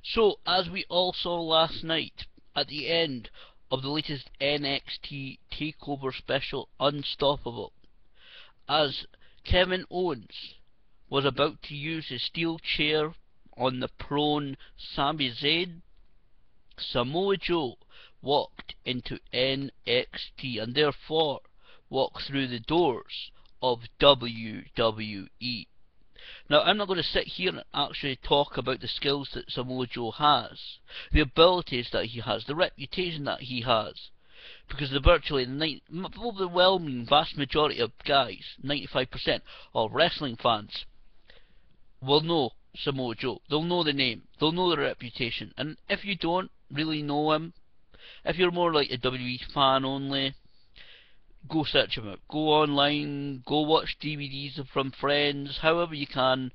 So, as we all saw last night, at the end of the latest NXT TakeOver special Unstoppable, as Kevin Owens was about to use his steel chair on the prone Sami Zayn, Samoa Joe walked into NXT and therefore walked through the doors of WWE. Now, I'm not going to sit here and actually talk about the skills that Samoa Joe has, the abilities that he has, the reputation that he has, because the virtually overwhelming vast majority of guys, 95% of wrestling fans, will know Samoa Joe. They'll know the name, they'll know the reputation, and if you don't really know him, if you're more like a WWE fan only, go search him out. Go online, go watch DVDs from friends, however you can.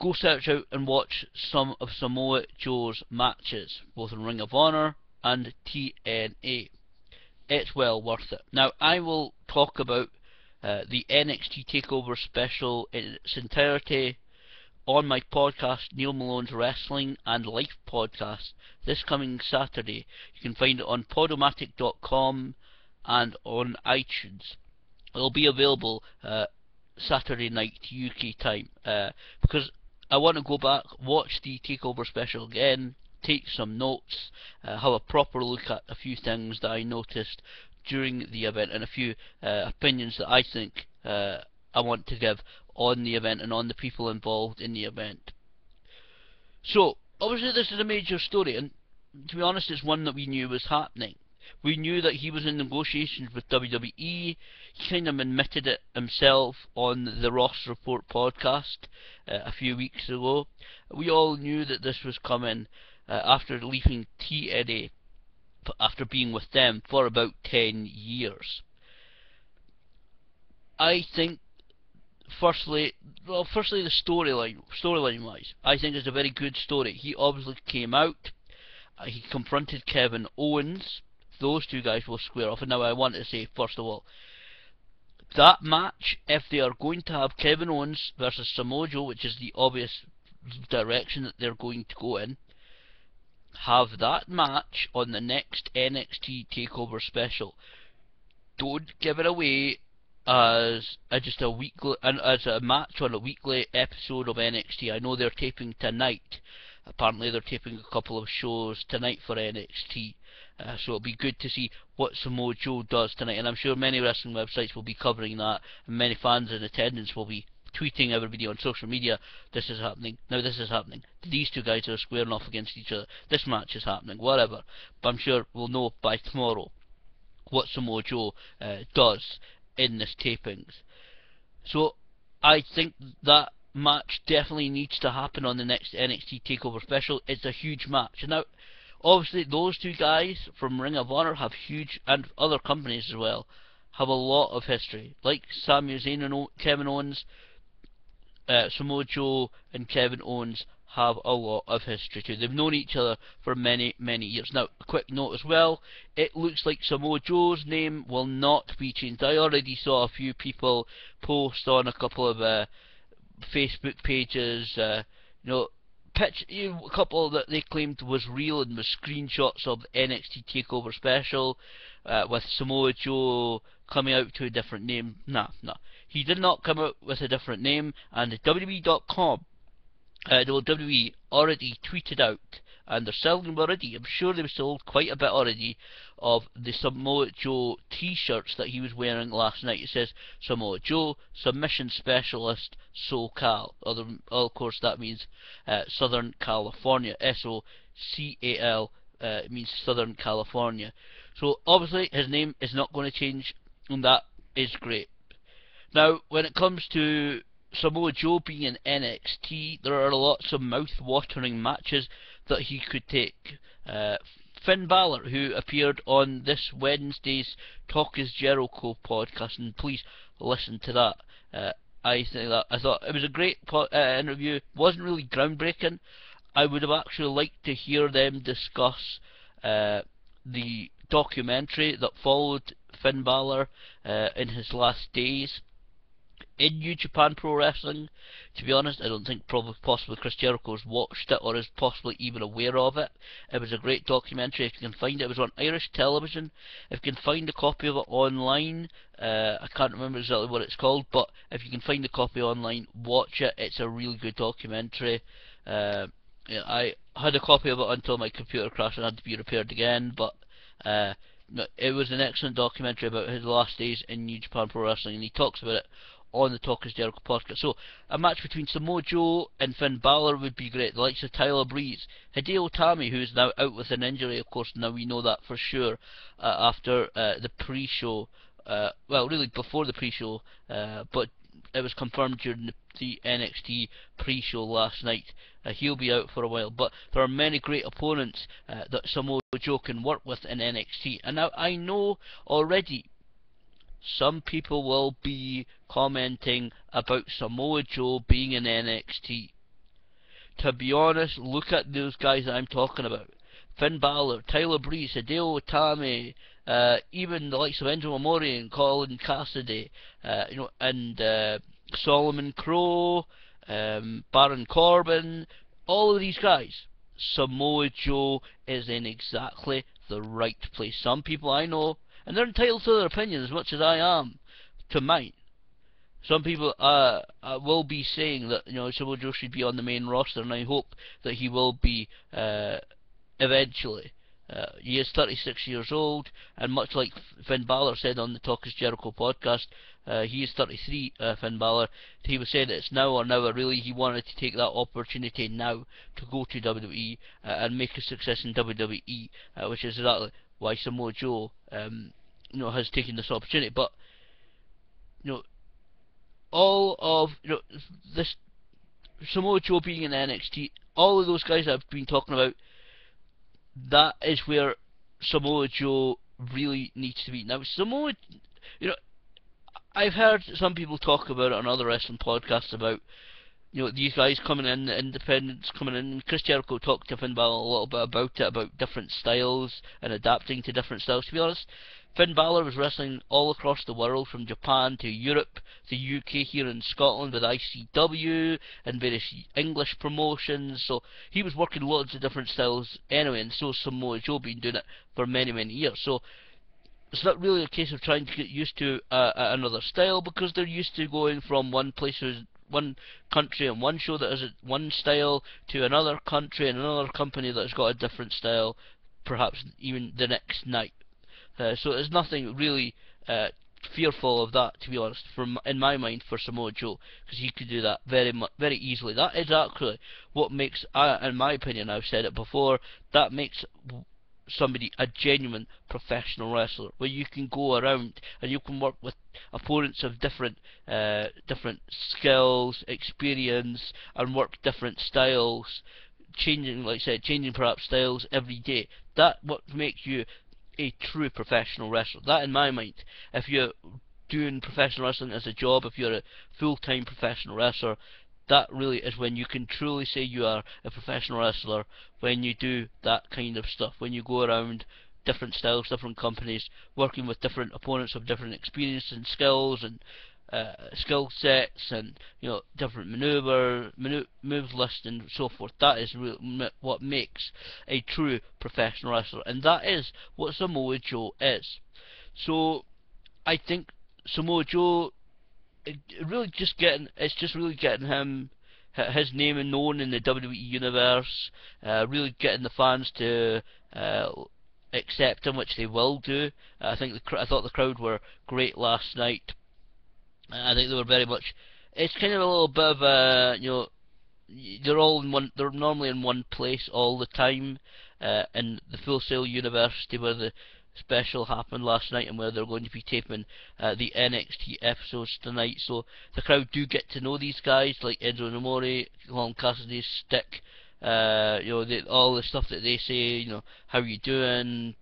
Go search out and watch some of Samoa Joe's matches, both in Ring of Honor and TNA. It's well worth it. Now, I will talk about the NXT TakeOver special in its entirety on my podcast, Neil Malone's Wrestling and Life podcast, this coming Saturday. You can find it on podomatic.com and on iTunes. It'll be available Saturday night UK time, because I want to go back, watch the TakeOver special again, take some notes, have a proper look at a few things that I noticed during the event, and a few opinions that I think I want to give on the event and on the people involved in the event. So, obviously this is a major story, and to be honest, it's one that we knew was happening. We knew that he was in negotiations with WWE. He kind of admitted it himself on the Ross Report podcast a few weeks ago. We all knew that this was coming after leaving TNA, after being with them for about 10 years. I think, firstly the storyline wise, I think it's a very good story. He obviously came out, he confronted Kevin Owens. Those two guys will square off. And now I want to say, first of all, that match, if they are going to have Kevin Owens versus Samoa Joe, which is the obvious direction that they're going to go in, have that match on the next NXT TakeOver special. Don't give it away as just a weekly, as a match on a weekly episode of NXT. I know they're taping tonight. Apparently they're taping a couple of shows tonight for NXT. So it'll be good to see what Samoa Joe does tonight, and I'm sure many wrestling websites will be covering that, and many fans in attendance will be tweeting everybody on social media, this is happening, now this is happening, these two guys are squaring off against each other, this match is happening, whatever. But I'm sure we'll know by tomorrow what Samoa Joe does in this tapings. So I think that match definitely needs to happen on the next NXT TakeOver special. It's a huge match. Now, obviously, those two guys from Ring of Honor have huge, and other companies as well, have a lot of history. Like Sami Zayn and Kevin Owens, Samoa Joe and Kevin Owens have a lot of history too. They've known each other for many, many years. Now, a quick note as well, it looks like Samoa Joe's name will not be changed. I already saw a few people post on a couple of Facebook pages, a couple that they claimed was real and was screenshots of the NXT TakeOver special, with Samoa Joe coming out to a different name. Nah. He did not come out with a different name, and WWE.com, WWE already tweeted out, and they're selling already, I'm sure they've sold quite a bit already, of the Samoa Joe t-shirts that he was wearing last night. It says Samoa Joe, Submission Specialist, SoCal. Of course that means Southern California, S-O-C-A-L, it means Southern California. So obviously his name is not going to change, and that is great. Now, when it comes to Samoa Joe being in NXT, there are lots of mouth-watering matches that he could take. Finn Balor, who appeared on this Wednesday's Talk Is Jericho podcast, and please listen to that. I thought it was a great interview. Wasn't really groundbreaking. I would have actually liked to hear them discuss the documentary that followed Finn Balor in his last days in New Japan Pro Wrestling. To be honest, I don't think possibly Chris Jericho has watched it or is possibly even aware of it. It was a great documentary. If you can find it, it was on Irish television. If you can find a copy of it online, I can't remember exactly what it's called, but if you can find a copy online, watch it. It's a really good documentary. Yeah, I had a copy of it until my computer crashed and had to be repaired again, but no, it was an excellent documentary about his last days in New Japan Pro Wrestling, and he talks about it on the Talk is Jericho podcast. So, a match between Samoa Joe and Finn Balor would be great. The likes of Tyler Breeze, Hideo Itami, who is now out with an injury, of course, now we know that for sure, after the pre-show, well, really before the pre-show, but it was confirmed during the NXT pre-show last night. He'll be out for a while, but there are many great opponents that Samoa Joe can work with in NXT. And now I know already some people will be commenting about Samoa Joe being in NXT. To be honest, look at those guys that I'm talking about. Finn Balor, Tyler Breeze, Hideo Itami, even the likes of Enzo Amore and Colin Cassidy, and Solomon Crow, Baron Corbin, all of these guys. Samoa Joe is in exactly the right place. Some people I know, and they're entitled to their opinion as much as I am to mine. Some people will be saying that Samoa Joe should be on the main roster, and I hope that he will be eventually. He is 36 years old, and much like Finn Balor said on the Talk is Jericho podcast, he is 33, Finn Balor. He was saying that it's now or never. Really, he wanted to take that opportunity now to go to WWE and make a success in WWE, which is exactly why Samoa Joe has taken this opportunity. But all of this Samoa Joe being in NXT, all of those guys I've been talking about, that is where Samoa Joe really needs to be. Now Samoa, I've heard some people talk about it on other wrestling podcasts about these guys coming in, the independents coming in. Chris Jericho talked to Finn Balor a little bit about it, about different styles and adapting to different styles. To be honest, Finn Balor was wrestling all across the world, from Japan to Europe, the UK, here in Scotland with ICW and various English promotions. So he was working loads of different styles anyway, and so Samoa Joe been doing it for many, many years. So it's not really a case of trying to get used to another style, because they're used to going from one place, one country and one show that has one style, to another country and another company that has got a different style, perhaps even the next night. So there's nothing really fearful of that, to be honest, in my mind, for Samoa Joe, because he could do that very easily. That is actually what makes, in my opinion, I've said it before, that makes somebody a genuine professional wrestler, where you can go around and you can work with opponents of different skills, experience, and work different styles, changing, like I said, changing perhaps styles every day. That what makes you a true professional wrestler. That, in my mind, if you're doing professional wrestling as a job, if you're a full-time professional wrestler, that really is when you can truly say you are a professional wrestler, when you do that kind of stuff, when you go around different styles, different companies, working with different opponents of different experience and skills and skill sets, and different moves list and so forth. That is what makes a true professional wrestler, and that is what Samoa Joe is. So I think Samoa Joe, it's just really getting him, his name known in the WWE universe, really getting the fans to accept him, which they will do. I thought the crowd were great last night. I think they were very much. It's kind of a little bit of they're all in one. They're normally in one place all the time, in the Full Sail University, where the special happened last night, and where they're going to be taping the NXT episodes tonight. So the crowd do get to know these guys like Enzo Amore, Colin Cassidy's stick, all the stuff that they say, how you doing,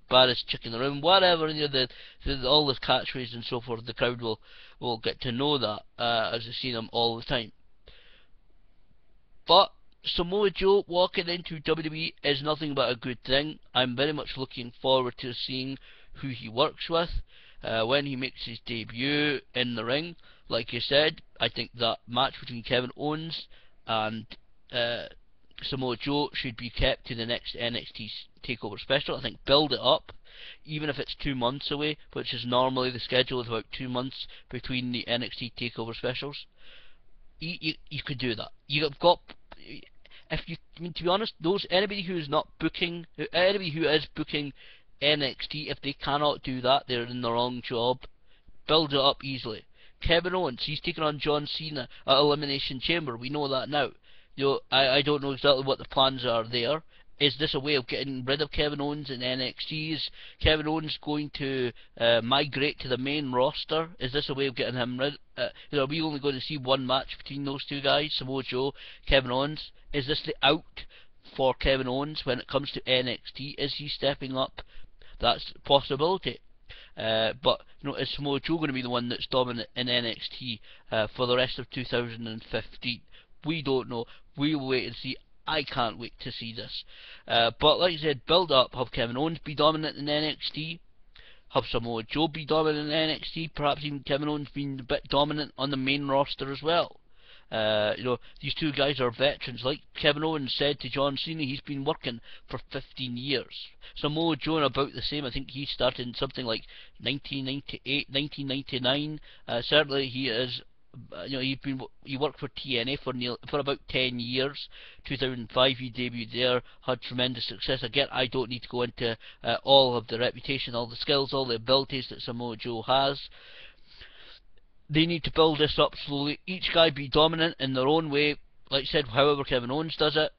baddest chick in the room, whatever, all the catchphrases and so forth. The crowd will get to know that as they see them all the time. But Samoa Joe walking into WWE is nothing but a good thing. I'm very much looking forward to seeing who he works with. when he makes his debut in the ring. Like you said, I think that match between Kevin Owens and Samoa Joe should be kept to the next NXT TakeOver special. I think build it up, even if it's 2 months away, which is normally the schedule, is about 2 months between the NXT TakeOver specials. You could do that. You've got, if you, I mean, to be honest, anybody who is not booking, anybody who is booking NXT, if they cannot do that, they're in the wrong job. Build it up easily. Kevin Owens, he's taking on John Cena at Elimination Chamber. We know that now. I don't know exactly what the plans are there. Is this a way of getting rid of Kevin Owens in NXT? Is Kevin Owens going to migrate to the main roster? Is this a way of getting him rid? Are we only going to see one match between those two guys, Samoa Joe, Kevin Owens? Is this the out for Kevin Owens when it comes to NXT? Is he stepping up? That's a possibility. But is Samoa Joe going to be the one that's dominant in NXT for the rest of 2015? We don't know. We'll wait and see. I can't wait to see this. But like I said, build up. Have Kevin Owens be dominant in NXT. Have Samoa Joe be dominant in NXT. Perhaps even Kevin Owens being a bit dominant on the main roster as well. These two guys are veterans. Like Kevin Owens said to John Cena, he's been working for 15 years. Samoa Joe about the same. I think he started in something like 1998, 1999. Certainly he is. He worked for TNA for about 10 years. 2005 he debuted there, had tremendous success. Again, I don't need to go into all of the reputation, all the skills, all the abilities that Samoa Joe has. They need to build this up slowly. Each guy be dominant in their own way. Like I said, however Kevin Owens does it,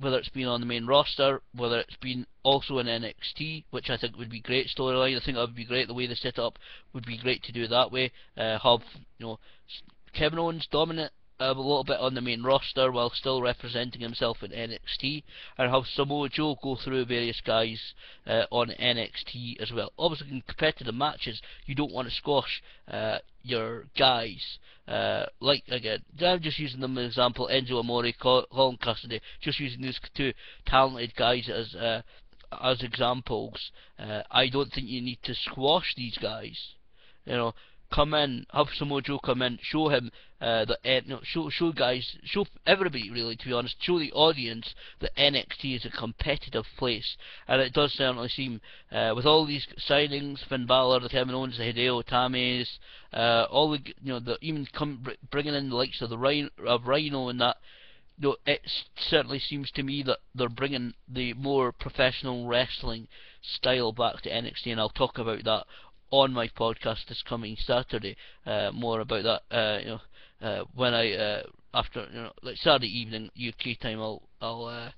whether it's been on the main roster, whether it's been also in NXT, which I think would be great storyline. I think that would be great. The way they set up would be great to do it that way. Have Kevin Owens dominant a little bit on the main roster while still representing himself in NXT, and have Samoa Joe go through various guys on NXT as well. Obviously in competitive matches you don't want to squash your guys, like again, I'm just using them as an example, Enzo Amore, Colin Cassidy, just using these two talented guys as examples. I don't think you need to squash these guys. Come in, have Samoa Joe come in, show him show everybody really, to be honest, show the audience that NXT is a competitive place, and it does certainly seem with all these signings, Finn Balor, the Kevin Owens, the Hideo Itamis, all even bringing in the likes of Rhino and that. It certainly seems to me that they're bringing the more professional wrestling style back to NXT, and I'll talk about that on my podcast this coming Saturday. More about that, when I after like Saturday evening UK time, I'll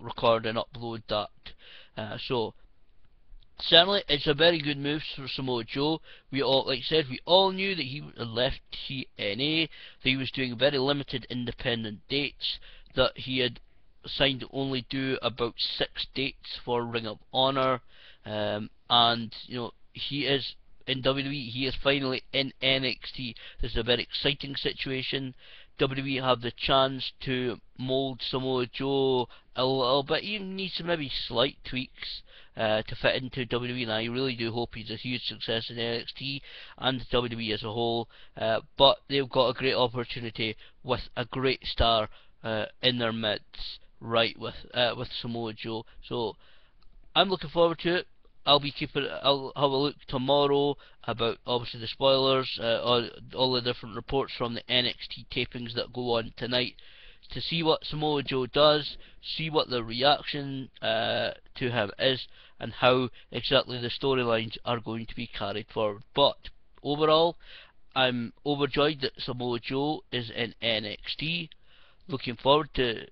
record and upload that. So certainly it's a very good move for Samoa Joe. Like I said, we all knew that he had left TNA, that he was doing very limited independent dates, that he had signed to only do about 6 dates for Ring of Honor. And he is in WWE, he is finally in NXT. This is a very exciting situation. WWE have the chance to mould Samoa Joe a little bit, even needs some maybe slight tweaks to fit into WWE, and I really do hope he's a huge success in NXT and WWE as a whole. But they've got a great opportunity with a great star in their midst, right, with Samoa Joe. So I'm looking forward to it. I'll have a look tomorrow about obviously the spoilers, all the different reports from the NXT tapings that go on tonight, to see what Samoa Joe does, see what the reaction to him is, and how exactly the storylines are going to be carried forward. But overall, I'm overjoyed that Samoa Joe is in NXT. Looking forward to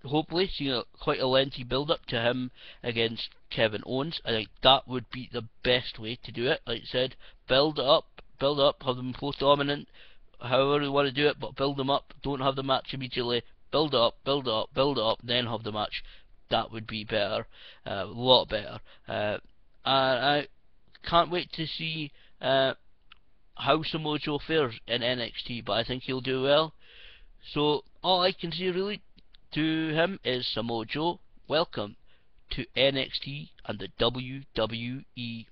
hopefully seeing quite a lengthy build-up to him against Kevin Owens. I think that would be the best way to do it. Like I said, build up, have them both dominant, however you want to do it, but build them up. Don't have the match immediately. Build up, then have the match. That would be better, a lot better. And I can't wait to see how Samoa Joe fares in NXT, but I think he'll do well. So all I can say really to him is, Samoa Joe, welcome to NXT and the WWE.